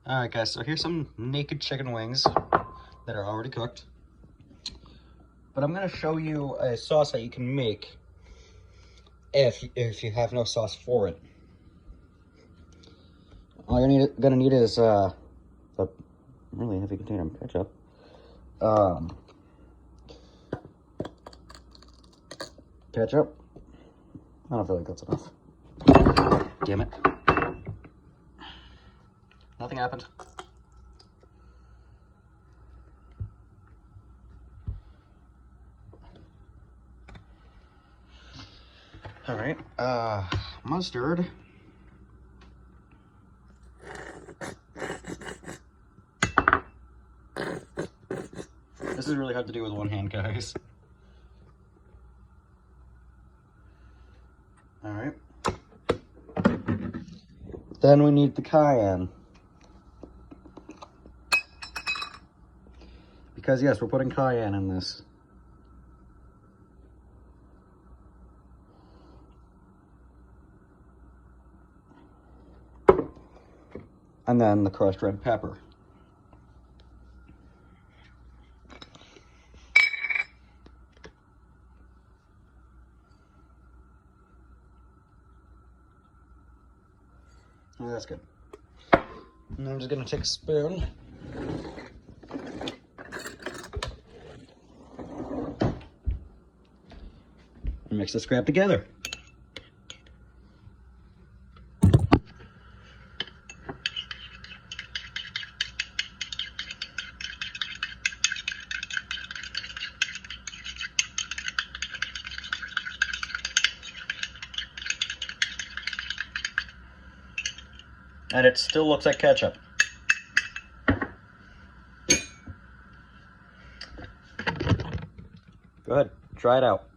Alright guys, so here's some naked chicken wings that are already cooked. But I'm going to show you a sauce that you can make if you have no sauce for it. All you're going to need is a really heavy container of ketchup. Ketchup. I don't feel like that's enough. Damn it. Nothing happened. All right, mustard. This is really hard to do with one hand, guys. All right. Then we need the cayenne. Because yes, we're putting cayenne in this. And then the crushed red pepper. Oh, that's good. And I'm just gonna take a spoon. And mix this crap together. And it still looks like ketchup. Go ahead, try it out.